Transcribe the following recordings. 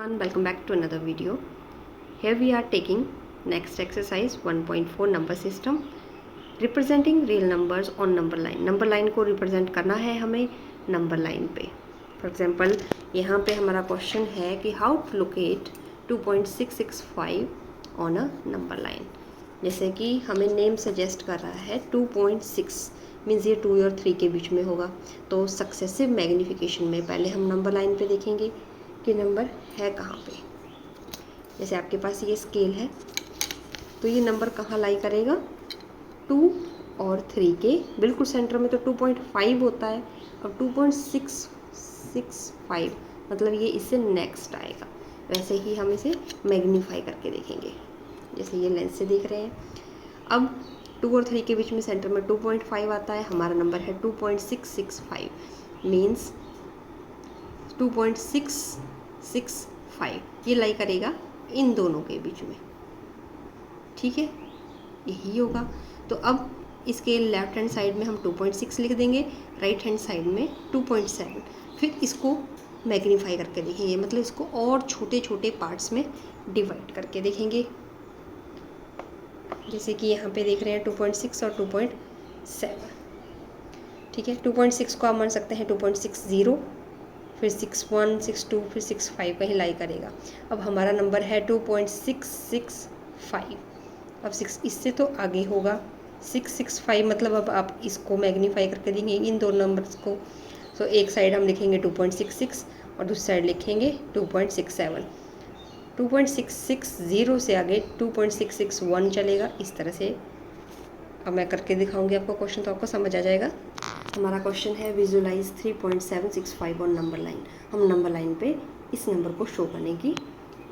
And welcome back to another video. Here we are taking next exercise 1.4 number system representing real numbers on number line. Number line को represent करना है हमें number line पे. For example यहाँ पे हमारा question है कि how to locate 2.665 on a number line. जैसे कि हमें नेम सजेस्ट कर रहा है 2.6 मीन्स ये 2 और 3 के बीच में होगा. तो सक्सेसिव मैग्नीफिकेशन में पहले हम नंबर लाइन पे देखेंगे कि नंबर है कहाँ पे. जैसे आपके पास ये स्केल है तो ये नंबर कहाँ लाई करेगा 2 और 3 के बिल्कुल सेंटर में. तो 2.5 होता है. अब 2.665 मतलब ये इससे नेक्स्ट आएगा. वैसे ही हम इसे मैग्नीफाई करके देखेंगे जैसे ये लेंस से देख रहे हैं. अब 2 और 3 के बीच में सेंटर में 2.5 आता है. हमारा नंबर है 2.665 मीन्स 2.665 ये लाई करेगा इन दोनों के बीच में. ठीक है, यही होगा. तो अब इसके लेफ्ट हैंड साइड में हम 2.6 लिख देंगे, राइट हैंड साइड में 2.7. फिर इसको मैग्नीफाई करके देखेंगे, मतलब इसको और छोटे छोटे पार्ट्स में डिवाइड करके देखेंगे. जैसे कि यहाँ पे देख रहे हैं 2.6 और 2.7. ठीक है, 2.6 को आप मान सकते हैं 2.60, फिर 61, 62, फिर 65 कहीं लाई करेगा. अब हमारा नंबर है 2.665. अब 6 इससे तो आगे होगा 665, मतलब अब आप इसको मैग्नीफाई करके देंगे इन दो नंबर्स को. तो एक साइड हम लिखेंगे 2.66 और दूसरी साइड लिखेंगे 2.67. 2.660 से आगे 2.661 चलेगा. इस तरह से अब मैं करके दिखाऊंगी आपको क्वेश्चन, तो आपको समझ आ जाएगा. हमारा क्वेश्चन है विजुलाइज 3.765 ऑन नंबर लाइन. हम नंबर लाइन पे इस नंबर को शो करने की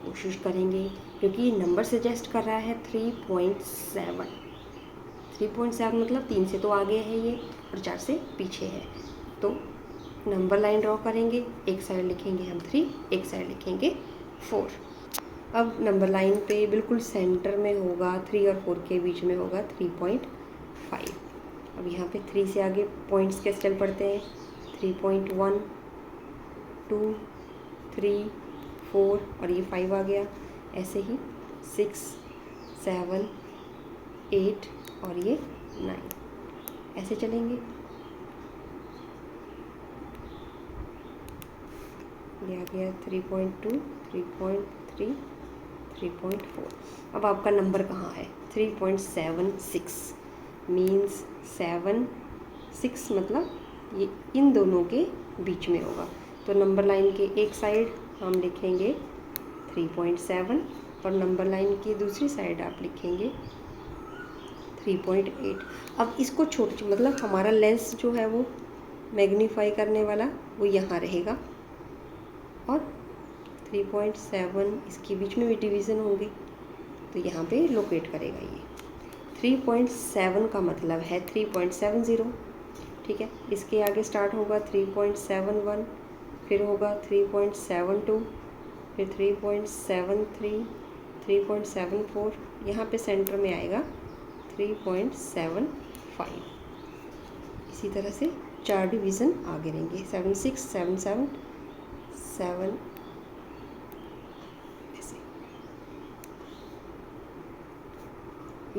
कोशिश करेंगे क्योंकि नंबर सजेस्ट कर रहा है 3.7. 3.7 मतलब 3 से तो आगे है ये और 4 से पीछे है. तो नंबर लाइन ड्रॉ करेंगे. एक साइड लिखेंगे हम 3, एक साइड लिखेंगे 4. अब नंबर लाइन पे बिल्कुल सेंटर में होगा 3 और 4 के बीच में होगा 3.5. अब यहाँ पे 3 से आगे पॉइंट्स कैसे चल पड़ते हैं 3.1, 2, 3, 4 और ये 5 आ गया. ऐसे ही 6, 7, 8 और ये 9 ऐसे चलेंगे. ये आ गया 3.2, 3.3, 3.4. अब आपका नंबर कहाँ है 3.76 मीन्स 7, 6 मतलब ये इन दोनों के बीच में होगा. तो नंबर लाइन के एक साइड हम लिखेंगे 3.7 और नंबर लाइन की दूसरी साइड आप लिखेंगे 3.8. अब इसको छोटे मतलब हमारा लेंस जो है वो मैग्नीफाई करने वाला वो यहाँ रहेगा और 3.7 इसके बीच में भी डिवीज़न होंगे तो यहाँ पे लोकेट करेगा. ये 3.7 का मतलब है 3.70. ठीक है, इसके आगे स्टार्ट होगा 3.71, फिर होगा 3.72, फिर 3.73, 3.74. यहाँ पे सेंटर में आएगा 3.75. इसी तरह से 4 डिवीज़न आगे रहेंगे 7, 6, 7, 7, 7 ऐसे.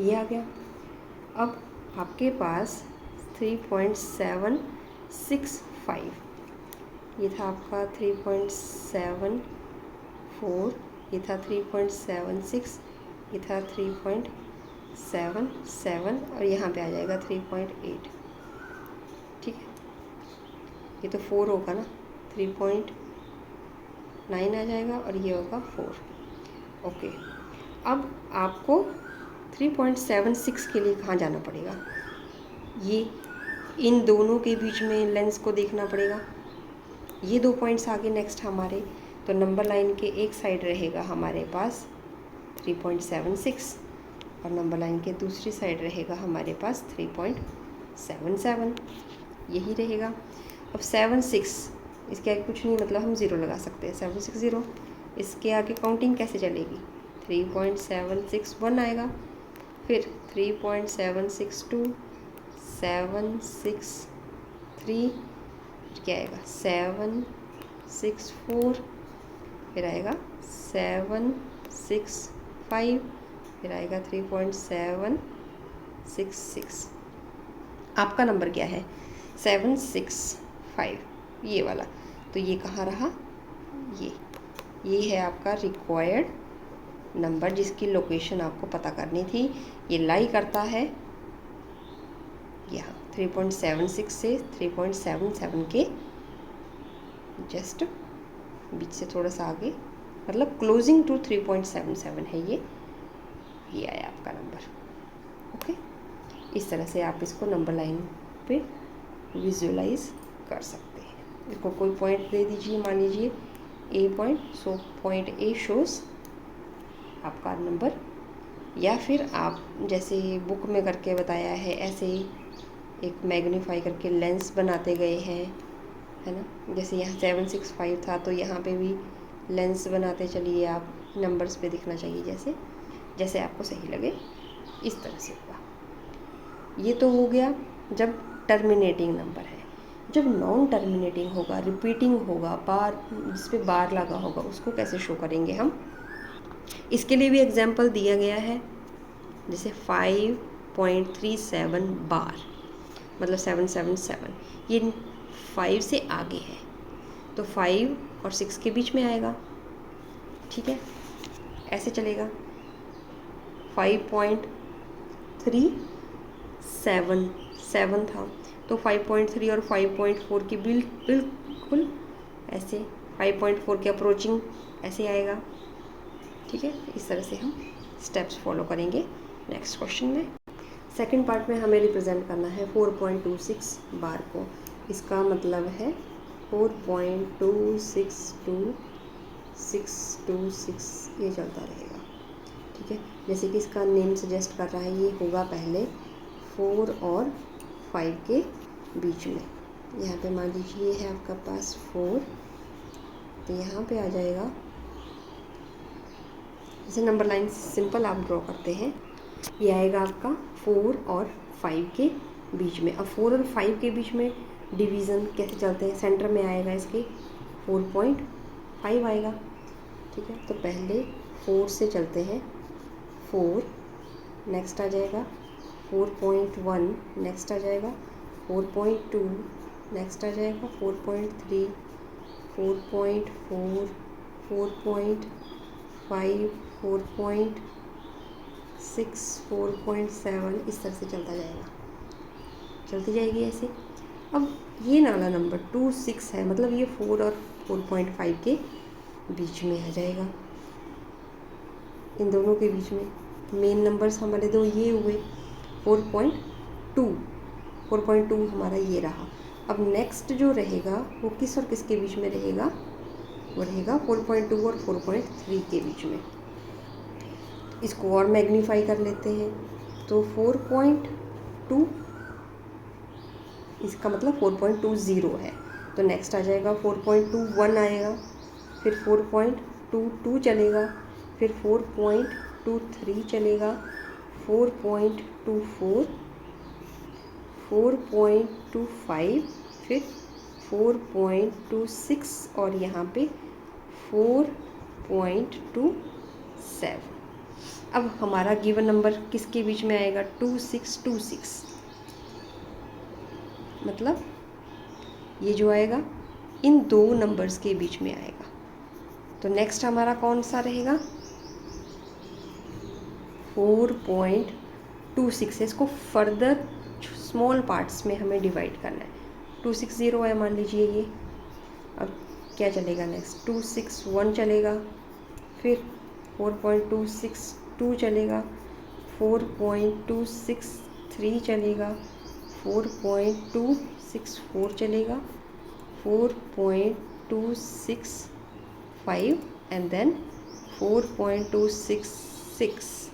ये आ गया. अब आपके पास 3.765 ये था आपका 3.74, ये था 3.76, ये था 3.77 और यहाँ पे आ जाएगा 3.8. ठीक है, ये तो 4 होगा ना, 3.9 आ जाएगा और ये होगा 4. ओके, अब आपको 3.76 के लिए कहाँ जाना पड़ेगा, ये इन दोनों के बीच में लेंस को देखना पड़ेगा. ये 2 पॉइंट्स आगे नेक्स्ट हमारे. तो नंबर लाइन के एक साइड रहेगा हमारे पास 3.76 और नंबर लाइन के दूसरी साइड रहेगा हमारे पास 3.77. यही रहेगा. अब 7, 6 इसके आगे कुछ नहीं, मतलब हम 0 लगा सकते हैं 760. इसके आगे काउंटिंग कैसे चलेगी 3.761 आएगा, फिर 3.762, 763 क्या आएगा 764, फिर आएगा 765, फिर आएगा 3.766। आपका नंबर क्या है? 765, ये वाला। तो ये कहाँ रहा? ये है आपका रिक्वायर्ड नंबर जिसकी लोकेशन आपको पता करनी थी। ये लाई करता है यहाँ 3.76 से 3.77 के जस्ट बीच से थोड़ा सा आगे, मतलब क्लोजिंग टू 3.77 है ये आया आपका नंबर। ओके, इस तरह से आप इसको नंबर लाइन पे विजुअलाइज कर सकते हैं। इसको कोई पॉइंट दे दीजिए, मान लीजिए A point, so point A shows आपका नंबर, या फिर आप जैसे बुक में करके बताया है ऐसे ही एक मैग्नीफाई करके लेंस बनाते गए हैं, है ना। जैसे यहाँ 765 था तो यहाँ पे भी लेंस बनाते चलिए आप, नंबर्स पे दिखना चाहिए जैसे जैसे आपको सही लगे, इस तरह से होगा। ये तो हो गया जब टर्मिनेटिंग नंबर है। जब नॉन टर्मिनेटिंग होगा, रिपीटिंग होगा, बार जिस पे बार लगा होगा, उसको कैसे शो करेंगे हम? इसके लिए भी एग्जाम्पल दिया गया है। जैसे 5.37 बार, मतलब 777, ये 5 से आगे है तो 5 और 6 के बीच में आएगा, ठीक है। ऐसे चलेगा 5.37 था तो 5.3 और 5.4 की बिल्कुल ऐसे 5.4 के अप्रोचिंग ऐसे आएगा, ठीक है। इस तरह से हम स्टेप्स फॉलो करेंगे नेक्स्ट क्वेश्चन में। सेकंड पार्ट में हमें रिप्रेजेंट करना है 4.26 बार को। इसका मतलब है 4.262626 ये चलता रहेगा, ठीक है। जैसे कि इसका नेम सजेस्ट कर रहा है, ये होगा पहले 4 और 5 के बीच में। यहाँ पे मान लीजिए है आपका पास 4, तो यहाँ पे आ जाएगा, जैसे नंबर लाइन सिंपल आप ड्रॉ करते हैं, ये आएगा आपका 4 और 5 के बीच में। अब 4 और 5 के बीच में डिवीज़न कैसे चलते हैं? सेंटर में आएगा इसके 4.5 आएगा, ठीक है। तो पहले 4 से चलते हैं, 4, नेक्स्ट आ जाएगा 4.1, नेक्स्ट आ जाएगा 4.2, नेक्स्ट आ जाएगा 4.3, 4.4, 4.5, 4.6, 4.7, इस तरह से चलता जाएगा, चलती जाएगी ऐसे। अब ये नाला नंबर 26 है, मतलब ये 4 और 4.5 के बीच में आ जाएगा, इन दोनों के बीच में। मेन नंबर्स हमारे दो ये हुए, 4.2 हमारा ये रहा। अब नेक्स्ट जो रहेगा वो किस और किसके बीच में रहेगा? वो रहेगा 4.2 और 4.3 के बीच में। इसको और मैग्नीफाई कर लेते हैं, तो 4.2, इसका मतलब 4.20 है, तो नेक्स्ट आ जाएगा 4.21 आएगा, फिर 4.22 चलेगा, फिर 4.23 चलेगा, 4.24, 4.25, फिर 4.26 और यहाँ पे 4.27। अब हमारा गिवन नंबर किसके बीच में आएगा? 2626, मतलब ये जो आएगा इन दो नंबर्स के बीच में आएगा। तो नेक्स्ट हमारा कौन सा रहेगा? 4.26 है। इसको फर्दर स्मॉल पार्ट्स में हमें डिवाइड करना है। 260 है मान लीजिए ये, अब क्या चलेगा नेक्स्ट? 261 चलेगा, फिर 4.262 चलेगा, 4.263 चलेगा, 4.264 चलेगा, 4.265 एंड देन 4.266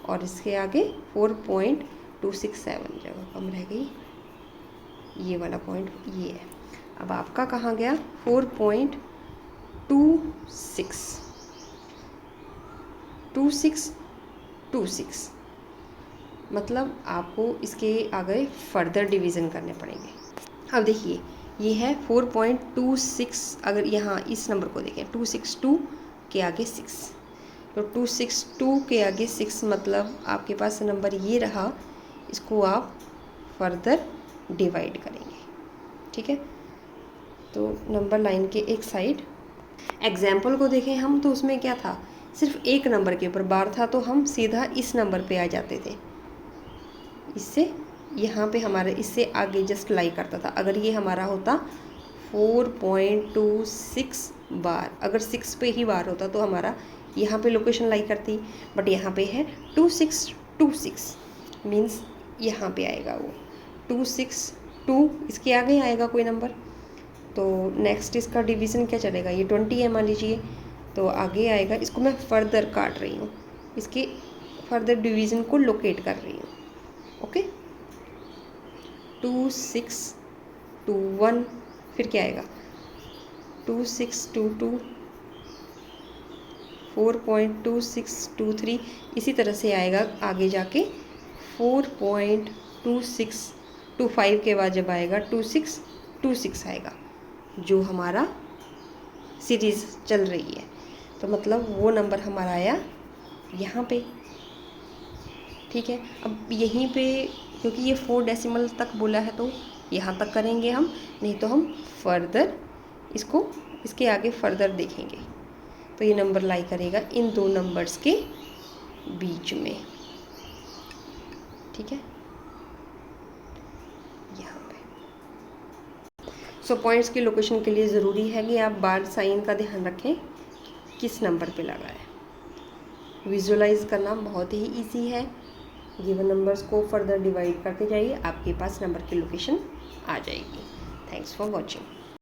और इसके आगे 4.267, जगह कम रह गई, ये वाला पॉइंट ये है। अब आपका कहाँ गया? 4.26 मतलब आपको इसके आगे फर्दर डिवीज़न करने पड़ेंगे। अब देखिए ये है 4.26, अगर यहाँ इस नंबर को देखें 262 इसके आगे 6, तो 262 के आगे 6 मतलब आपके पास नंबर ये रहा। इसको आप फर्दर डिवाइड करेंगे, ठीक है। तो नंबर लाइन के एक साइड एग्जाम्पल को देखें हम, तो उसमें क्या था, सिर्फ एक नंबर के ऊपर बार था, तो हम सीधा इस नंबर पे आ जाते थे। इससे यहाँ पे हमारे इससे आगे जस्ट लाई करता था। अगर ये हमारा होता 4.26 बार, अगर 6 पे ही बार होता तो हमारा यहाँ पे लोकेशन लाई करती, बट यहाँ पे है 2626 मीन्स यहाँ पे आएगा वो 262, इसके आगे आएगा कोई नंबर। तो नेक्स्ट इसका डिवीज़न क्या चलेगा, ये 20 है मान लीजिए, तो आगे आएगा। इसको मैं फर्दर काट रही हूँ, इसके फर्दर डिवीज़न को लोकेट कर रही हूँ। ओके, 2621, फिर क्या आएगा 2622, 4.2623, इसी तरह से आएगा आगे जाके 4.2625 के बाद जब आएगा 2626 आएगा, जो हमारा सीरीज़ चल रही है। तो मतलब वो नंबर हमारा आया यहाँ पे, ठीक है। अब यहीं पे क्योंकि ये 4 डेसिमल तक बोला है तो यहाँ तक करेंगे हम, नहीं तो हम फर्दर इसको इसके आगे फर्दर देखेंगे। तो ये नंबर लाई करेगा इन दो नंबर्स के बीच में, ठीक है, यहाँ पे। सो पॉइंट्स की लोकेशन के लिए ज़रूरी है कि आप बार साइन का ध्यान रखें किस नंबर पे लगा है। विजुलाइज करना बहुत ही इजी है। गिवन नंबर्स को फर्दर डिवाइड करते जाइए, आपके पास नंबर की लोकेशन आ जाएगी। Thanks for watching.